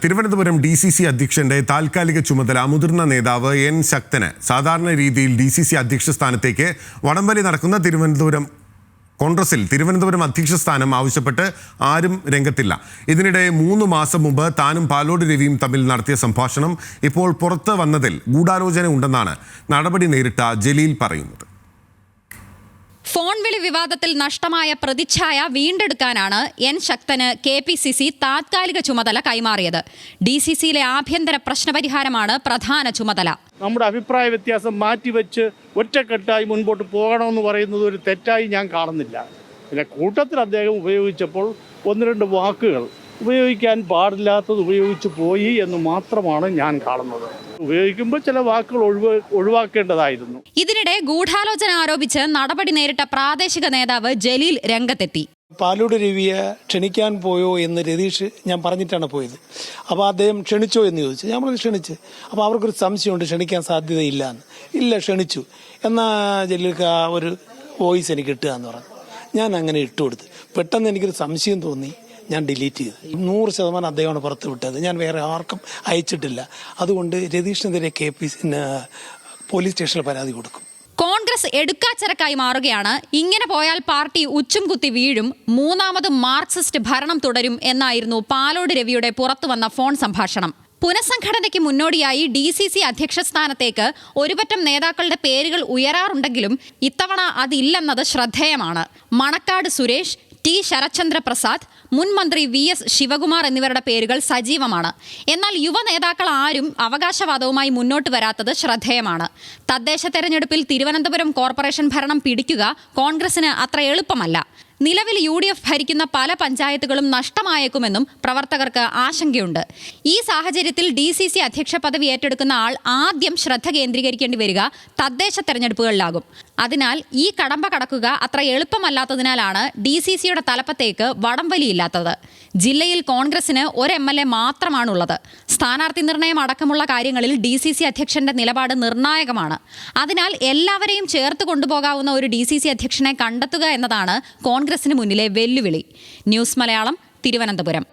Thiruvananthapuram DCC അധ്യക്ഷന്റെ താൽക്കാലിക ചുമതല മുതിർന്ന നേതാവ് എൻ ശക്തന് സാധാരണ രീതിയിൽ DCC അധ്യക്ഷ സ്ഥാനത്തേക്ക് വടംവലി നടക്കുന്ന തിരുവനന്തപുരം അധ്യക്ഷ സ്ഥാനം ആവശ്യപ്പെട്ട് ആരും രംഗത്തില്ല. ഇതിനിടെ 3 മാസം മുമ്പ് താനും പാലോട് രവിയും തമ്മിൽ നടത്തിയ സംഭാഷണം ഇപ്പോൾ പുറത്ത് വന്നതിൽ ഗൂഢാലോചന ഉണ്ടെന്നാണ് നടപടി നേരിട്ട ജലീൽ പറയുന്നത്. ഫോൺ വിളി വിവാദത്തിൽ നഷ്ടമായ പ്രതിച്ഛായ വീണ്ടെടുക്കാനാണ് എൻ ശക്തന് KPCC താത്കാലിക ചുമതല കൈമാറിയത്. DCCയിലെ ആഭ്യന്തര പ്രശ്നപരിഹാരമാണ് പ്രധാന ചുമതല. നമ്മുടെ അഭിപ്രായ വ്യത്യാസം മാറ്റിവെച്ച് ഒറ്റക്കെട്ടായി മുൻപോട്ട് പോകണമെന്ന് പറയുന്നത് ഒരു തെറ്റായി ഞാൻ കാണുന്നില്ല. പിന്നെ കൂട്ടത്തിൽ അദ്ദേഹം ഉപയോഗിച്ചപ്പോൾ 1-2 വാക്കുകൾ ഉപയോഗിക്കാൻ പാടില്ലാത്തത് ഉപയോഗിച്ചു പോയി എന്ന് മാത്രമാണ് ഞാൻ കാണുന്നത്. ഉപയോഗിക്കുമ്പോൾ ചില വാക്കുകൾ ഒഴിവാക്കേണ്ടതായിരുന്നു. ഇതിനിടെ ഗൂഢാലോചന ആരോപിച്ച് നടപടി നേരിട്ട പ്രാദേശിക നേതാവ് ജലീൽ രംഗത്തെത്തി. പാലോട് രവിയെ ക്ഷണിക്കാൻ പോയോ എന്ന് രതീഷ് ഞാൻ പറഞ്ഞിട്ടാണ് പോയത്. അപ്പോൾ അദ്ദേഹം ക്ഷണിച്ചോ എന്ന് ചോദിച്ചു. ഞാൻ പറഞ്ഞു ക്ഷണിച്ച്. അപ്പോൾ അവർക്കൊരു സംശയമുണ്ട്, ക്ഷണിക്കാൻ സാധ്യതയില്ല എന്ന്. ഇല്ല, ക്ഷണിച്ചു. എന്നാൽ ജലീൽക്ക് ഒരു വോയിസ് എനിക്ക് ഇട്ടുക എന്ന് പറഞ്ഞു. ഞാൻ അങ്ങനെ ഇട്ടുകൊടുത്ത്. പെട്ടെന്ന് എനിക്കൊരു സംശയം തോന്നി. ഞാൻ ഡിലീറ്റ് ചെയ്തു. 100% അദ്ദേഹമാണ് പുറത്ത് വിട്ടത്. ഞാൻ വേറെ ആർക്കും അയച്ചിട്ടില്ല. അതുകൊണ്ട് രതീഷിനെതിരെ പോലീസ് സ്റ്റേഷനിൽ പരാതി കൊടുക്കും. കോൺഗ്രസ് എടുക്കാച്ചരക്കായി മാറുകയാണ്. ഇങ്ങനെ പോയാൽ പാർട്ടി ഉച്ചും കുത്തി വീഴും, 3ാമത് മാർക്സിസ്റ്റ് ഭരണം തുടരും എന്നായിരുന്നു പാലോട് രവിയുടെ പുറത്തുവന്ന ഫോൺ സംഭാഷണം. പുനഃസംഘടനയ്ക്ക് മുന്നോടിയായി DCC അധ്യക്ഷ സ്ഥാനത്തേക്ക് ഒരുപറ്റം നേതാക്കളുടെ പേരുകൾ ഉയരാറുണ്ടെങ്കിലും ഇത്തവണ അതില്ലെന്നത് ശ്രദ്ധേയമാണ്. മണക്കാട് സുരേഷ്, T. ശരത്ചന്ദ്ര പ്രസാദ്, മുൻ മന്ത്രി VS ശിവകുമാർ എന്നിവരുടെ പേരുകൾ സജീവമാണ്. എന്നാൽ യുവ നേതാക്കൾ ആരും അവകാശവാദവുമായി മുന്നോട്ട് വരാത്തത് ശ്രദ്ധേയമാണ്. തദ്ദേശ തെരഞ്ഞെടുപ്പിൽ തിരുവനന്തപുരം കോർപ്പറേഷൻ ഭരണം പിടിക്കുക കോൺഗ്രസിന് അത്ര എളുപ്പമല്ല. നിലവിൽ UDF ഭരിക്കുന്ന പല പഞ്ചായത്തുകളും നഷ്ടമായേക്കുമെന്നും പ്രവർത്തകർക്ക് ആശങ്കയുണ്ട്. ഈ സാഹചര്യത്തിൽ DCC അധ്യക്ഷ പദവി ഏറ്റെടുക്കുന്ന ആൾ ആദ്യം ശ്രദ്ധ കേന്ദ്രീകരിക്കേണ്ടി വരിക തദ്ദേശ തെരഞ്ഞെടുപ്പുകളിലാകും. അതിനാൽ ഈ കടമ്പ കടക്കുക അത്ര എളുപ്പമല്ലാത്തതിനാലാണ് DCCയുടെ തലപ്പത്തേക്ക് വടംവലിയില്ലാത്തത്. ജില്ലയിൽ കോൺഗ്രസിന് ഒരു MLA മാത്രമാണുള്ളത്. സ്ഥാനാർത്ഥി നിർണയം അടക്കമുള്ള കാര്യങ്ങളിൽ DCC അധ്യക്ഷന്റെ നിലപാട് നിർണായകമാണ്. അതിനാൽ എല്ലാവരെയും ചേർത്ത് കൊണ്ടുപോകാവുന്ന ഒരു DCC അധ്യക്ഷനെ കണ്ടെത്തുക എന്നതാണ് കോൺഗ്രസിന് മുന്നിലെ വെല്ലുവിളി. ന്യൂസ് മലയാളം, തിരുവനന്തപുരം.